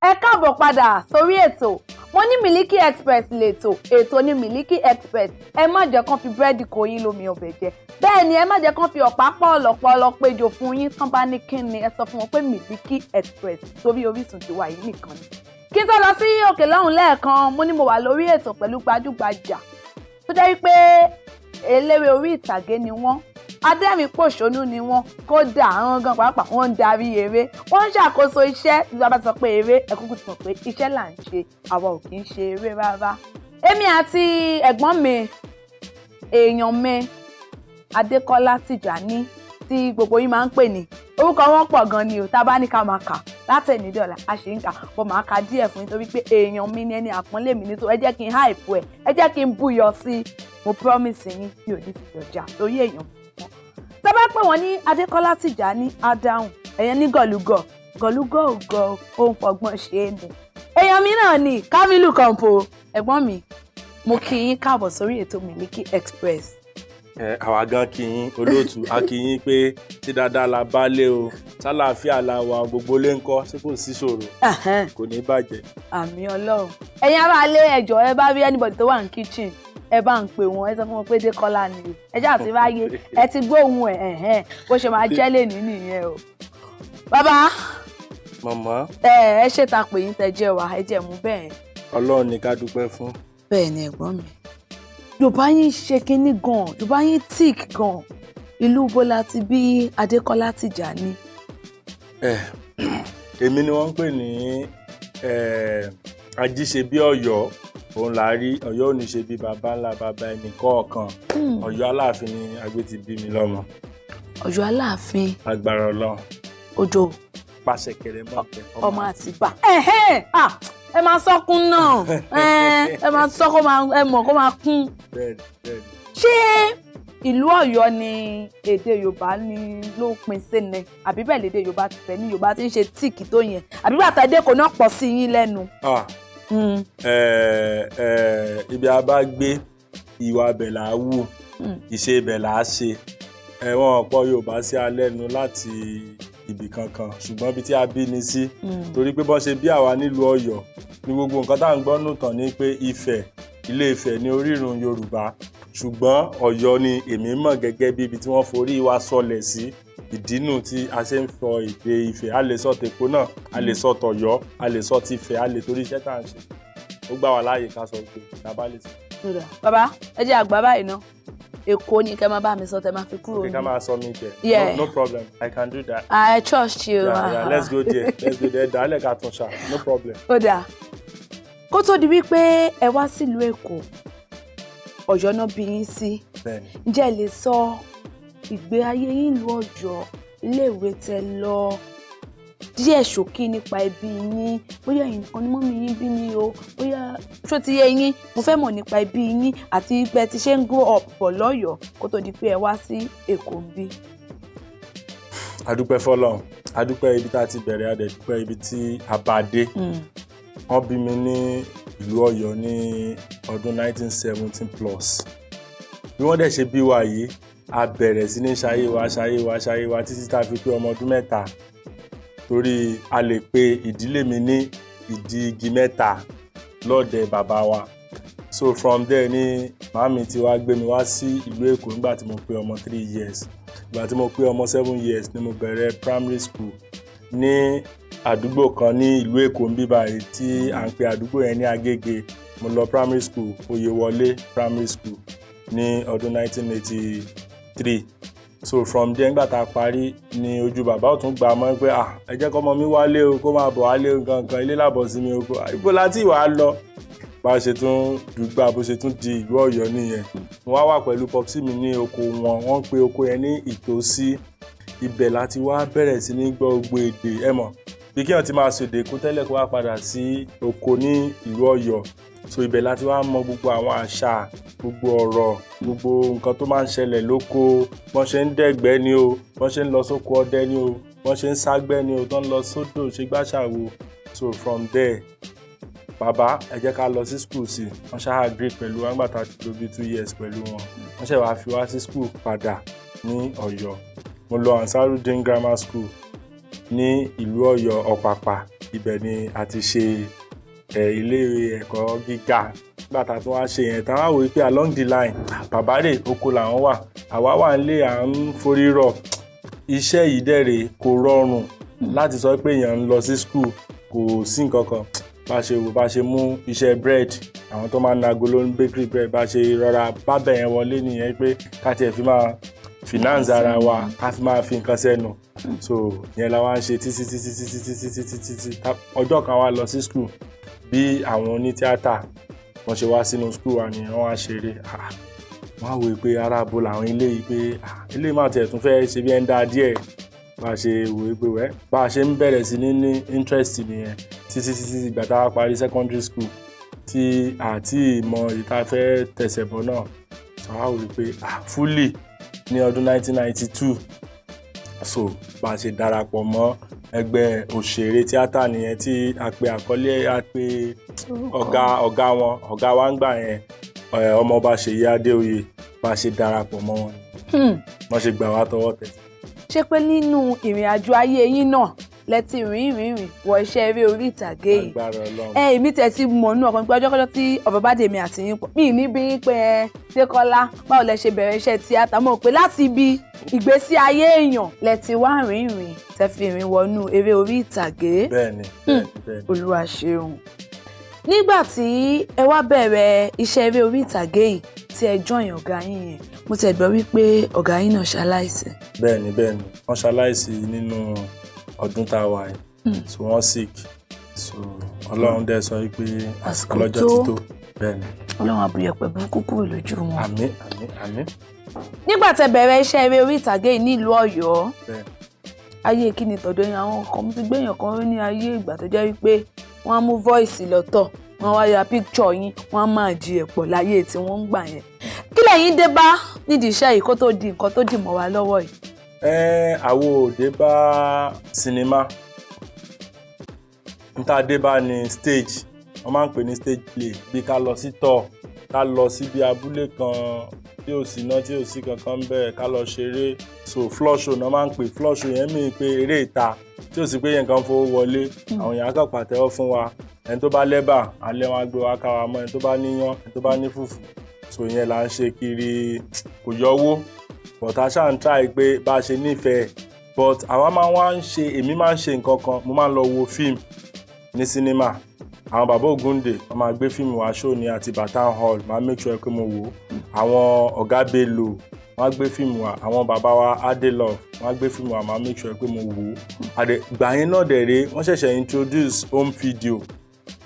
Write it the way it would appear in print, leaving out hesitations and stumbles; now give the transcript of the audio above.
Ẹ káàbọ̀ padà sórí ètò. Mo ní Miliki Express ètò ní Miliki Express. Ẹ má jẹ́ kán fi búrẹ́dì kó yín lómi ọbẹ̀ jẹ. Bẹ́ẹ̀ ni ẹ má jẹ́ kán fi ọ̀pá pọ̀lọpọ̀lọ péjọ fún yín tán bá ní kíni ẹ sọ fún wọn pé Miliki Express torí Orísun ti wà yìí nìkan ni. Kí n tó lọ sí òkè lọ́hùn lẹ́ẹ̀kan, mo ní mo wà lórí ètò pẹ̀lú gbajúgbajà tó jẹ́ wípé eléré orí ìtàgé ni wọ́n. Adẹ́rìn-pòṣónú ni wọ́n, kódà àwọn gan pàápàá wọ́n ń darí eré, wọ́n ń ṣàkóso iṣẹ́. Bí wọ́n bá sọ pé eré, ẹ kúkú ti mọ̀ pé iṣẹ́ là ń ṣe, àwa ò kì í ṣe eré rárá. Èmi àti ẹ̀gbọ́n mi, èèyàn mi, Adekola Tijani, tí gbogbo yín máa ń pè ní, orúkọ wọn pọ̀ gan ni o, tá a bá ní ká máa kà látẹ̀ní dọ̀là, a ṣì ń kà, bọ́ máa ka díẹ̀ fún yín torí pé èèyàn mi ni ẹni àpọ́nlé mi ní, so ẹ jẹ́ kí n hype ẹ̀, ẹ jẹ́ kí n búyọ sí, mo promise yín mi ò ní fi jọjà torí èèyàn tẹ́ bá pè wọ́n ní Adekola Tijani á dáhùn, ẹ̀yẹn ní gọ̀lúgọ̀ ògọ̀ ohun fọgbọ́n ṣe é ni. Èèyàn mi náà ni Kamilu Kompo. Ẹ̀gbọ́n mi, mo kí yín káàbọ̀ sórí ètò Miliki Express. Àwa gan kí yín olóòtú, a kí yín pé tí dáadáa la bá lé o, sálàáfíà la wà, gbogbo lé ńkọ́ sí kò sí ṣòro, kò ní bàjẹ́. Àmín Ọlọ́run. Ẹ̀yin ará ilé ẹjọ́ ẹ bá rí anybody tó wà ní kitchen, ẹ bá ń pè wọn, ẹ sọ fún wọn pé Dékọ́lá ni o, ẹ já àti ráyè, ẹ ti gbóhùn ẹ bó ṣe máa jẹ́ lè ní nìyẹn o. Bàbá màmá ẹ ṣe ta pè yín tẹ jẹ́ wa, ẹ jẹ́ mú bẹ́ẹ̀. Ọlọ́run ni ká dúpẹ́ fún. Bẹ́ẹ̀ ni ẹ̀gbọ́n mi, Yorùbá yín ṣe kinní gan, Yorùbá yín tíìkì gan. Ìlú Bọ́lá ti bí Adekola Tijani. Èmi ni wọ́n ń pè ní ajíṣe bí Ọ̀yọ́, òun là rí Ọ̀yọ́ ò ní ṣe bí baba ńlá baba ẹnì kọ̀ọ̀kan. Ọ̀yọ́ Aláàfin ni agbé ti bí mi lọ́mọ. Ọ̀yọ́ Aláàfin. Agbára Ọlọ́run. Òjò. Pàṣẹ kẹrẹ mọ́ ọ̀tẹ̀. Ọmọ Àtìbà. Ẹ máa sọ́kún náà. Ẹ máa sọ kó máa kún. Bẹ́ẹ̀ni. Ṣé ìlú Ọ̀yọ́ ni èdè Yorùbá ni ló pin sí ni? Àbí bẹ́ẹ̀ lédè Yorùbá ti fẹ́ ní Yorùbá ti ń ṣe tíìkì tó yẹn? Àbí bàtà èdè kò náà pọ̀ sí yín lẹ́nu? Ibi a bá gbé ìwà bẹ̀ là á wù, ìṣe bẹ̀ là á ṣe. Ẹ̀wọ̀n ọ̀pọ̀ Yorùbá sí alẹ́nu láti ibì kankan, ṣùgbọ́n bí tí a bí ni sí, torí pé bọ́n ṣe bí àwa nílùú Ọ̀yọ́ ní gbogbo nǹkan tá à ń gbọ́ nù tàn ní pé Ifẹ̀, Ilé Ifẹ̀ ní orírun Yorùbá, ṣùgbọ́n Ọ̀yọ́ ni èmi mọ̀ gẹ́gẹ́ bí ibi tí wọ́n forí wa sọlẹ̀ sí. Ìdínú tí a ṣe ń fọ èdè Ifẹ̀, a lè sọ tèkó náà, a lè sọ tọ̀yọ́, a lè sọ tìfẹ̀, a lè torí iṣẹ́ tá à ń ṣe. Ó gbà wá láàyè ká sọ pé tá a bá lè sọ. Bàbá ẹ jẹ́ àgbà báyìí náà, Èkó ni kẹ́ máa bá mi sọ tẹ́ máa fi kúrò ní. Ká máa sọ mí jẹ. Yeah. No problem, I can do that. I trust you. Yeah, let's go there. Dálẹ̀ ká tún ṣá, no problem. Ó dáa. Kó tó di wípé ẹ wá sílùú Èkó, Ọ̀yọ́ náà bí yín sí. Bẹ́ẹ̀ni. Ǹjẹ́ ẹ lè sọ ìgbé ayé yín ìlú Ọ̀yọ́, iléèwé tẹ́ lọ, díẹ̀ ṣókí nípa ẹbí yín, bóyá nǹkan ni mọ́mì yín bí ni o, bóyá ṣó ti yé yín, mo fẹ́ mọ̀ nípa ẹbí yín àti pé ti ṣe ń grow up bọ̀ lọ́yọ̀ọ́ kó tó di pé ẹ wá sí Èkó ń bí. Adúpẹ́ fọ́lọ́run, adúpẹ́ ibi tá a ti bẹ̀rẹ̀, adúpẹ́ ibi tí a bá dé. Wọ́n bí mi ní ìlú Ọ̀yọ́ ní ọdún 1917 plus. Bí wọ́n dẹ̀ ṣe bí wa yìí, a bẹ̀rẹ̀ sí ní ṣayé wa títí tá a fi pé ọmọ ọdún 3. Torí a lè pe ìdílé mi ní ìdí igi 3 lọ́dẹ bàbá wa. So from there ni màámi ti wá gbé mi wá sí ìlú Èkó nígbà tí mo pé ọmọ 3 years. Ìgbà tí mo pé ọmọ 7 years ni mo bẹ̀rẹ̀ primary school ní àdúgbò kan ní ìlú Èkó ń bí báyìí tí à ń pe àdúgbò yẹn ní Agége. Mo lọ primary school Oyewole primary school ní ọdún 1983. So from there nígbà tá a parí ni ojú bàbá ò tún gbà mọ́ pé ẹ jẹ́ kọ́mọ mi wálé o, kó máa bọ̀ wálé o gangan, ilé làbọ̀ sí mi o, ibo láti ìwà lọ. Bá a ṣe tún dùgbà bó ṣe tún di ìlú Ọ̀yọ́ nìyẹn. Mo wá pẹ̀lú popsi mi ní oko wọn, wọ́n pe oko yẹn ní Ìtòsí. Ibẹ̀ láti wá bẹ̀rẹ̀ sí ní gbọ́ gbogbo èdè, ẹ mọ̀ bí kí wọ́n ti máa ṣèdè Èkó tẹ́lẹ̀ kó wá padà sí oko ní ìlú Ọ̀yọ́. So ibẹ̀ láti wá mọ gbogbo àwọn àṣà, gbogbo ọ̀rọ̀, gbogbo nǹkan tó máa ń ṣẹlẹ̀ lóko, bọ́n ṣe ń dẹ̀gbẹ́ ni o, bọ́n ṣe ń lọ sóko ọdẹ ni o, bọ́n ṣe ń ságbẹ́ ni o, tán lọ sódò ṣe gbàṣàwò. So from there, bàbá ẹ jẹ́ ká lọ sí school sí, wọ́n ṣáà agree pẹ̀lú wa nígbà tá a ti lò bí 2 years pẹ̀lú wọn. Wọ́n ṣẹ̀ wá fi wá sí school padà ní Ọ̀yọ́. Mo lọ Ansarudeen Grammar School ní ìlú Ọ̀yọ́ Ọ̀pàpà. ibẹ̀ ni a ti ṣe ilé ẹ̀kọ́ gíga nígbà tá a tún wá ṣe yẹn tá a wá wò pé along the line bàbá rẹ̀ oko làwọn wà àwa wà nílé à ń forí rọ̀ iṣẹ́ yìí dẹ̀rẹ̀ kò rọrùn láti sọ pé èèyàn ń lọ sí school kò sí nǹkan kan bá ṣe mú iṣẹ́ bread àwọn tó máa ń nago ló ń bakery bread bá ṣe rọra bábẹ̀ yẹn wọlé nìyẹn pé ká tiẹ̀ fi máa finance ara wa ká fi máa fi nǹkan sẹ́nu so yẹn la wá ń ṣe títí ọjọ́ kan wá lọ sí school bí àwọn onítíátà wọ́n ṣe wá sínú school wa nìyẹn wọ́n wá ṣeré wọ́n á wò pé aráàbò làwọn ilé yìí pé ilé máa tiẹ̀ tún fẹ́ ṣe bí ẹ̀ ń dá díẹ̀ bá a ṣe wò pé wẹ́ bá a ṣe ń bẹ̀rẹ̀ sí ní interest nìyẹn títí ìgbà tá a parí secondary school tí àti ìmọ̀ ìta fẹ́ tẹ̀sẹ̀ bọ̀ náà so a wò pé fully ní ọdún 1992 so bá a ṣe darapọ̀ mọ́ ẹgbẹ́ òṣèré tíátà nìyẹn tí a pe àkọlé a pe ọ̀gá wa ń gbà yẹn ọmọọba Ṣèyí Adéoyè bá a ṣe darapọ̀ mọ́ wọn wọ́n ṣe gbà wá tọwọ́ tẹsẹ̀. ṣé pé nínú ìrìn àjò ayé yín náà lẹ́tí rìn wọ iṣẹ́ eré orí ìtàgé yìí èmi tẹ̀ ti mọ̀ nínú ọkàn pé ọjọ́kọ́jọ́ tí ọ̀bẹ bá dèmi àti yín pọ̀ mí ní bí yín pé Dékọ́lá báwo lẹ ṣe bẹ̀rẹ̀ iṣẹ́ tíátà mọ̀ pé láti ibi ìgbésí ayé èèyàn lẹ́tí wá rìn tẹ́ fi rìn wọnú eré orí ìtàgé. bẹ́ẹ̀ni. Olúwa ṣeun. nígbà tí ẹ wá bẹ̀rẹ̀ iṣẹ́ eré orí ìtàgé yìí tí ẹ join ọ̀gá yín yẹn mo tẹ̀ gbọ́ wípé ọ̀gá yín náà ṣaláìsí. bẹ́ẹ̀ni wọ́n ṣaláìsí nínú ọdún tá a wà yìí so wọ́n sick so Ọlọ́run dẹ̀ sọ wípé ọlọ́jọ́ ti tó bẹ́ẹ̀ni. Ọlọ́run àbúyẹ̀pẹ̀ burúkú kúrò lójú wọn. àmín. nígbà tẹ́ bẹ̀rẹ̀ iṣẹ́ eré orí ìtàgé yìí nílùú Ọ̀yọ́ ayé kí ni tọ̀dọ̀ yẹn àwọn kan mo ti gbẹ̀yàn kan ní ayé ìgbà tó jẹ́ wípé wọ́n á mú voice lọ́tọ̀ wọ́n wá ya picture yín wọ́n á máa jí ẹ̀pọ̀ láyé tí wọ́n ń gbà yẹn kí lẹ̀yin dé bá nídìí iṣẹ́ yìí kó tó di nǹkan tó dì mọ́ wa lọ́wọ́ yìí. àwo òde bá sinimá níta dé bá ní stage wọ́n máa ń pè ní stage play bí ká lọ sí tọ̀ ká lọ síbi abúlé kan tí ò sí iná tí ò sí kankan bẹ́ẹ̀ ká lọ ṣeré so floor show náà máa ń pè floor show yẹn mìíràn pé eré ìta tí ò sí pé yẹn kan fowó wọlé àwọn èèyàn kan pàtẹ́wọ́ fún wa ẹni tó bá lẹ́bà alẹ́ wọn á gbé wa ká wa mọ́ ẹni tó bá níyán ẹni tó bá ní fùfù so yẹn là ń ṣe kiri kò yọwó but a ṣáà ń try pé bá a ṣe nífẹ̀ẹ́ but àwa máa wá ń ṣe èmi máa ń ṣe nǹkan kan mo máa ń lọ wo fíìmù ní sinimá àwọn bàbá Ògúndé wọ́n máa gbé fíìmù wá show ní àti Batan Hall máa make sure pé mo wò ó àwọn ọ̀gá Bello wọ́n á gbé fíìmù wá àwọn bàbá wa Adelove wọ́n á gbé fíìmù wá máa make sure pé mo wò ó ìgbà yẹn náà dẹ̀ rèé wọ́n ṣẹ̀ṣẹ̀ introduce home video